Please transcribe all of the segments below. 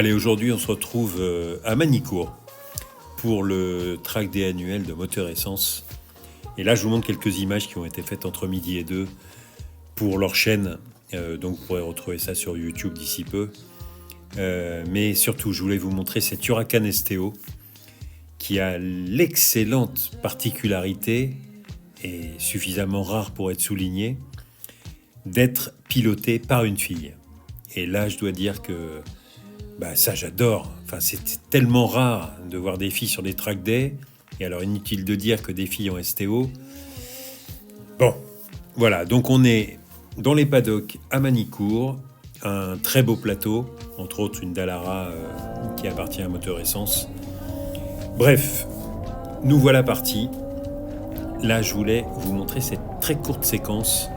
Allez, aujourd'hui, on se retrouve à Manicourt pour le track day annuel de Moteur Essence. Et là, je vous montre quelques images qui ont été faites entre midi et 2 pour leur chaîne. Donc, vous pourrez retrouver ça sur YouTube d'ici peu. Mais surtout, je voulais vous montrer cette Huracan STO qui a l'excellente particularité, et suffisamment rare pour être souligné, d'être pilotée par une fille. Et là, je dois dire que ça, j'adore. Enfin, c'est tellement rare de voir des filles sur des track days. Et alors, inutile de dire que des filles en STO. Bon, voilà. Donc, on est dans les paddocks à Manicourt. Un très beau plateau. Entre autres, une Dallara qui appartient à Moteur Essence. Bref, nous voilà partis. Là, je voulais vous montrer cette très courte séquence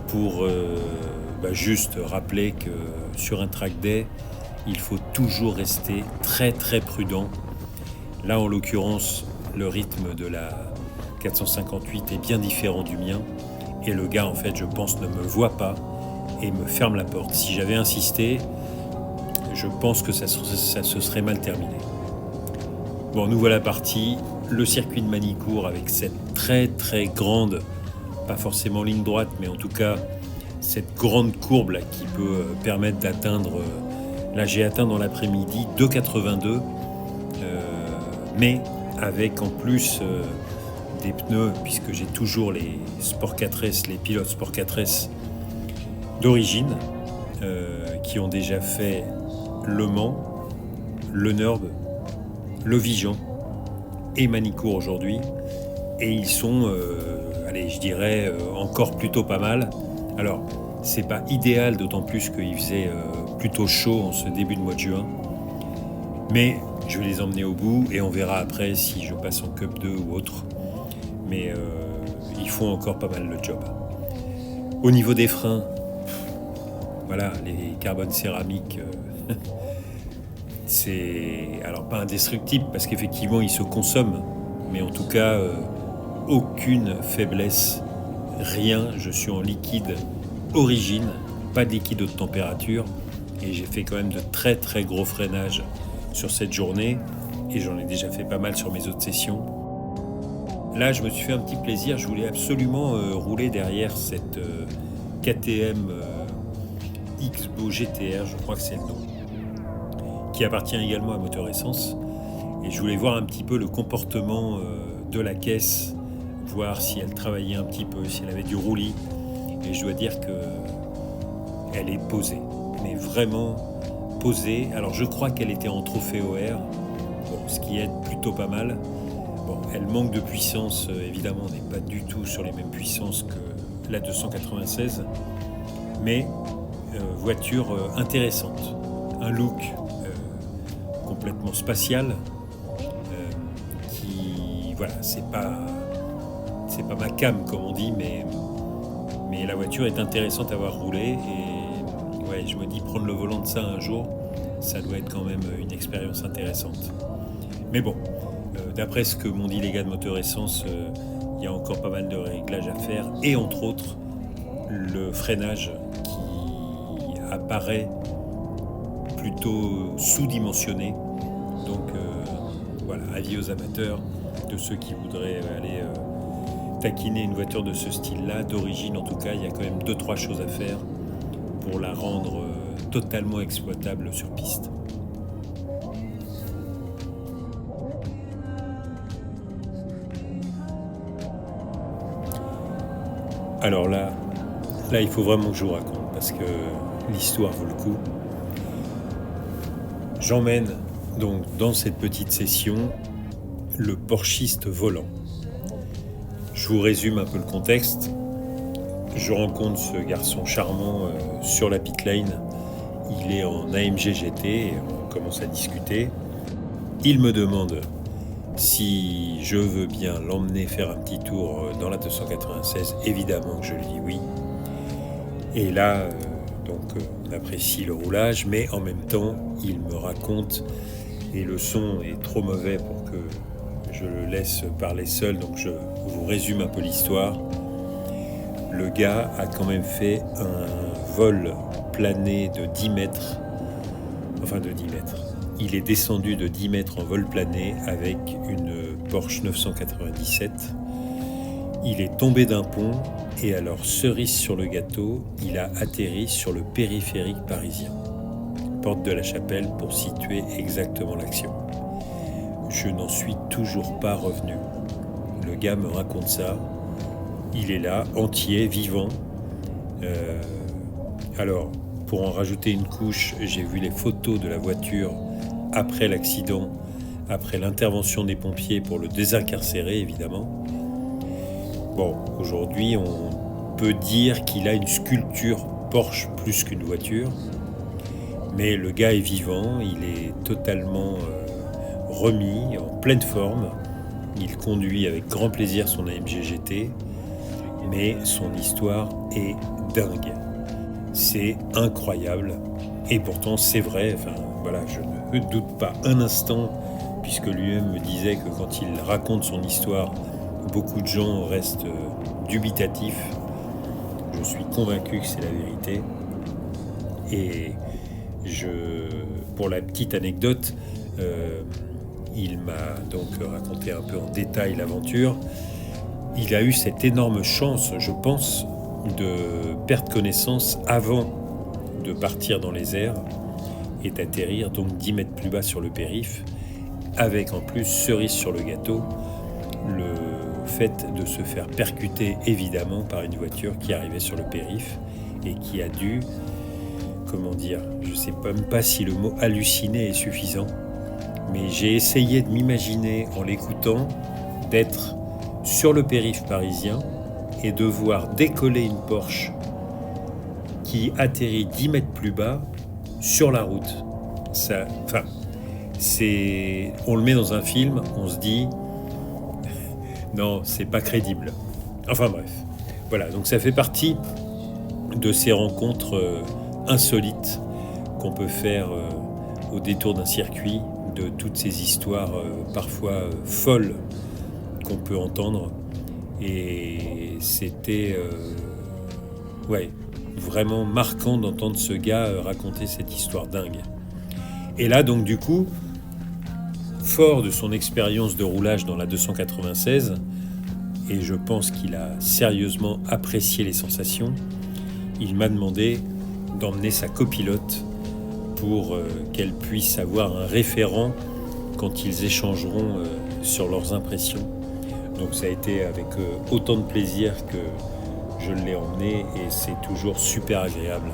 pour juste rappeler que sur un track day, il faut toujours rester très très prudent. Là, en l'occurrence, le rythme de la 458 est bien différent du mien. Et le gars, en fait, je pense, ne me voit pas et me ferme la porte. Si j'avais insisté, je pense que ça se serait mal terminé. Bon, nous voilà partis. Le circuit de Manicourt avec cette très très grande, pas forcément ligne droite, mais en tout cas, cette grande courbe là, qui peut permettre d'atteindre... Là, j'ai atteint dans l'après-midi 2,82, mais avec en plus des pneus, puisque j'ai toujours les Sport 4S, les pilotes Sport 4S d'origine, qui ont déjà fait Le Mans, le Nurb, le Vigan et Manicourt aujourd'hui. Et ils sont, je dirais, encore plutôt pas mal. Alors, c'est pas idéal, d'autant plus qu'il faisait plutôt chaud en ce début de mois de juin. Mais je vais les emmener au bout et on verra après si je passe en Cup 2 ou autre. Mais ils font encore pas mal le job. Au niveau des freins, voilà, les carbone céramique, c'est alors pas indestructible parce qu'effectivement ils se consomment. Mais en tout cas, aucune faiblesse, rien. Je suis en liquide origine, pas de liquide haute température, et j'ai fait quand même de très très gros freinages sur cette journée, et j'en ai déjà fait pas mal sur mes autres sessions. Là, je me suis fait un petit plaisir, je voulais absolument rouler derrière cette KTM X-Bow GTR, je crois que c'est le nom, qui appartient également à Moteur Essence, et je voulais voir un petit peu le comportement de la caisse, voir si elle travaillait un petit peu, si elle avait du roulis. Et je dois dire qu'elle est posée, mais vraiment posée. Alors je crois qu'elle était en trophée OR, ce qui aide plutôt pas mal. Bon, elle manque de puissance, évidemment, on n'est pas du tout sur les mêmes puissances que la 296, mais voiture intéressante, un look complètement spatial, qui, voilà, c'est pas ma cam comme on dit, mais la voiture est intéressante à voir rouler, et ouais, je me dis prendre le volant de ça un jour, ça doit être quand même une expérience intéressante. Mais bon, d'après ce que m'ont dit les gars de Moteur Essence, il y a encore pas mal de réglages à faire, et entre autres le freinage qui apparaît plutôt sous-dimensionné. Donc voilà, avis aux amateurs, de ceux qui voudraient aller taquiner une voiture de ce style-là, d'origine en tout cas, il y a quand même 2-3 choses à faire pour la rendre totalement exploitable sur piste. Alors là, il faut vraiment que je vous raconte, parce que l'histoire vaut le coup. J'emmène donc dans cette petite session le porschiste volant. Je vous résume un peu le contexte. Je rencontre ce garçon charmant sur la pit lane. Il est en AMG GT et on commence à discuter. Il me demande si je veux bien l'emmener faire un petit tour dans la 296. Évidemment que je lui dis oui. Et là, on apprécie le roulage, mais en même temps, il me raconte, et le son est trop mauvais pour que je le laisse parler seul, donc je vous résume un peu l'histoire. Le gars a quand même fait un vol plané de 10 mètres enfin de 10 mètres. Il est descendu de 10 mètres en vol plané avec une Porsche 997. Il est tombé d'un pont et alors, cerise sur le gâteau, il a atterri sur le périphérique parisien, porte de la Chapelle pour situer exactement l'action. Je n'en suis toujours pas revenu. Le gars me raconte ça. Il est là, entier, vivant. Alors, pour en rajouter une couche, j'ai vu les photos de la voiture après l'accident, après l'intervention des pompiers pour le désincarcérer, évidemment. Bon, aujourd'hui, on peut dire qu'il a une sculpture Porsche plus qu'une voiture. Mais le gars est vivant, il est totalement remis, en pleine forme. Il conduit avec grand plaisir son AMG GT. Mais son histoire est dingue. C'est incroyable. Et pourtant, c'est vrai. Enfin, voilà, je ne doute pas un instant, puisque lui-même me disait que quand il raconte son histoire, beaucoup de gens restent dubitatifs. Je suis convaincu que c'est la vérité. Et pour la petite anecdote, il m'a donc raconté un peu en détail l'aventure. Il a eu cette énorme chance, je pense, de perdre connaissance avant de partir dans les airs et d'atterrir donc 10 mètres plus bas sur le périph', avec en plus, cerise sur le gâteau, le fait de se faire percuter évidemment par une voiture qui arrivait sur le périph' et qui a dû, comment dire, je ne sais même pas si le mot halluciner est suffisant, mais j'ai essayé de m'imaginer en l'écoutant d'être sur le périph' parisien et de voir décoller une Porsche qui atterrit 10 mètres plus bas sur la route. Ça, enfin, on le met dans un film, on se dit non, c'est pas crédible. Enfin bref, voilà, donc ça fait partie de ces rencontres insolites qu'on peut faire au détour d'un circuit, de toutes ces histoires parfois folles qu'on peut entendre. Et c'était vraiment marquant d'entendre ce gars raconter cette histoire dingue. Et là, donc du coup, fort de son expérience de roulage dans la 296, et je pense qu'il a sérieusement apprécié les sensations, il m'a demandé d'emmener sa copilote pour qu'elle puisse avoir un référent quand ils échangeront sur leurs impressions. Donc ça a été avec autant de plaisir que je l'ai emmené et c'est toujours super agréable.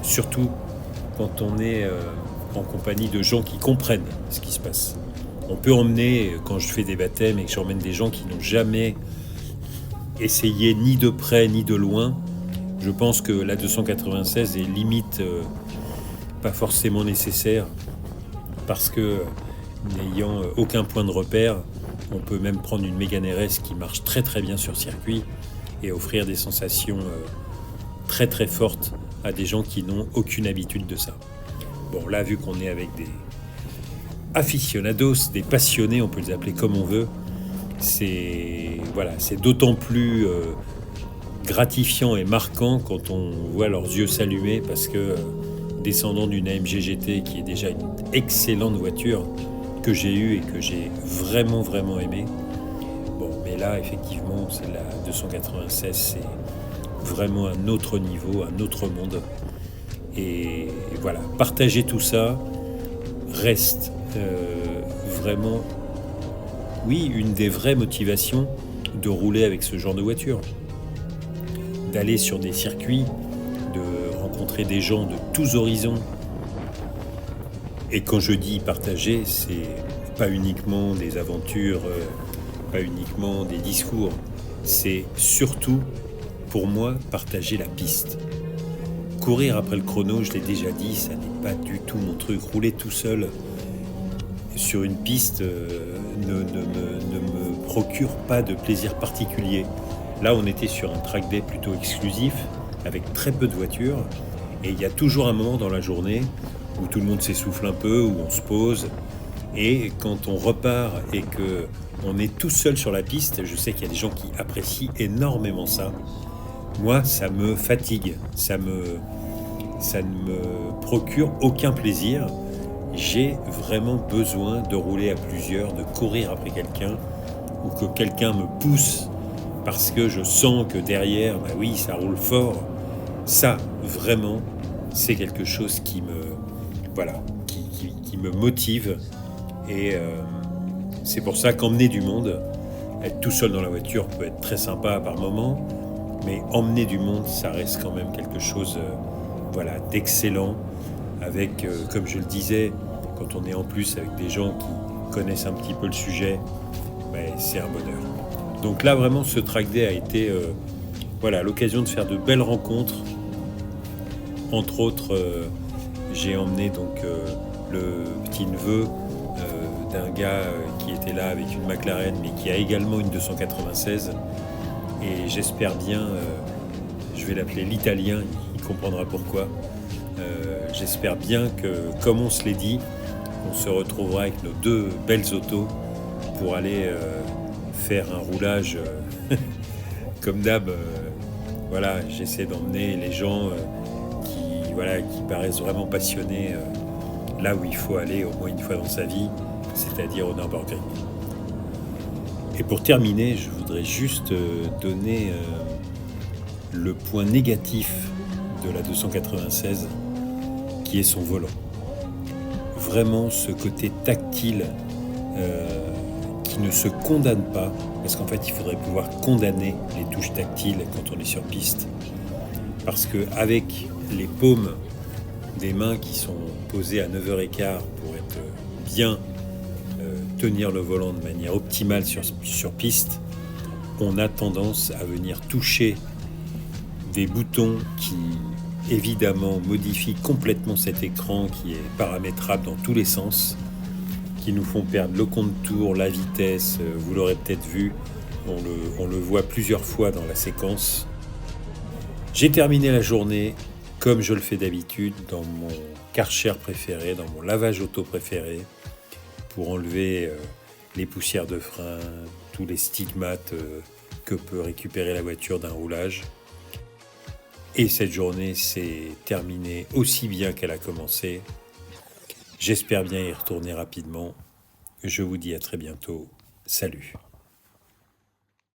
Surtout quand on est en compagnie de gens qui comprennent ce qui se passe. On peut emmener, quand je fais des baptêmes et que j'emmène des gens qui n'ont jamais essayé ni de près ni de loin, je pense que la 296 est limite pas forcément nécessaire parce que n'ayant aucun point de repère, on peut même prendre une Mégane RS qui marche très très bien sur circuit et offrir des sensations très très fortes à des gens qui n'ont aucune habitude de ça. Bon, là, vu qu'on est avec des aficionados, des passionnés, on peut les appeler comme on veut, c'est d'autant plus gratifiant et marquant quand on voit leurs yeux s'allumer parce que descendant d'une AMG GT qui est déjà une excellente voiture que j'ai eue et que j'ai vraiment vraiment aimé. Bon, mais là effectivement c'est la 296, c'est vraiment un autre niveau, un autre monde. Et voilà, partager tout ça reste vraiment, oui, une des vraies motivations de rouler avec ce genre de voiture. D'aller sur des circuits, de rencontrer des gens de tous horizons. Et quand je dis partager, c'est pas uniquement des aventures, pas uniquement des discours. C'est surtout, pour moi, partager la piste. Courir après le chrono, je l'ai déjà dit, ça n'est pas du tout mon truc. Rouler tout seul sur une piste ne me procure pas de plaisir particulier. Là, on était sur un track day plutôt exclusif, avec très peu de voitures. Et il y a toujours un moment dans la journée où tout le monde s'essouffle un peu, où on se pose. Et quand on repart et qu'on est tout seul sur la piste, je sais qu'il y a des gens qui apprécient énormément ça. Moi, ça me fatigue, ça ne me procure aucun plaisir. j'ai vraiment besoin de rouler à plusieurs, de courir après quelqu'un, ou que quelqu'un me pousse parce que je sens que derrière, bah oui, ça roule fort. Ça, vraiment, c'est quelque chose qui me, voilà, qui me motive. Et c'est pour ça qu'emmener du monde, être tout seul dans la voiture peut être très sympa par moment, mais emmener du monde, ça reste quand même quelque chose, voilà, d'excellent. Avec, comme je le disais, quand on est en plus avec des gens qui connaissent un petit peu le sujet, ben, c'est un bonheur. Donc là, vraiment, ce track day a été voilà, l'occasion de faire de belles rencontres. Entre autres, j'ai emmené donc le petit-neveu d'un gars qui était là avec une McLaren, mais qui a également une 296. Et j'espère bien, je vais l'appeler l'Italien, il comprendra pourquoi. J'espère bien que, comme on se l'est dit, on se retrouvera avec nos deux belles autos pour aller faire un roulage comme d'hab. Voilà, j'essaie d'emmener les gens qui paraissent vraiment passionnés là où il faut aller au moins une fois dans sa vie, c'est-à-dire au Nürburgring. Et pour terminer, je voudrais juste donner le point négatif de la 296, qui est son volant. Vraiment ce côté tactile qui ne se condamne pas, parce qu'en fait il faudrait pouvoir condamner les touches tactiles quand on est sur piste, parce qu'avec les paumes des mains qui sont posées à 9h15 pour être bien tenir le volant de manière optimale sur piste, on a tendance à venir toucher des boutons qui évidemment modifient complètement cet écran qui est paramétrable dans tous les sens, qui nous font perdre le contour, la vitesse. Vous l'aurez peut-être vu, on le voit plusieurs fois dans la séquence. J'ai terminé la journée comme je le fais d'habitude, dans mon Karcher préféré, dans mon lavage auto préféré, pour enlever les poussières de frein, tous les stigmates que peut récupérer la voiture d'un roulage. Et cette journée s'est terminée aussi bien qu'elle a commencé. J'espère bien y retourner rapidement. Je vous dis à très bientôt. Salut.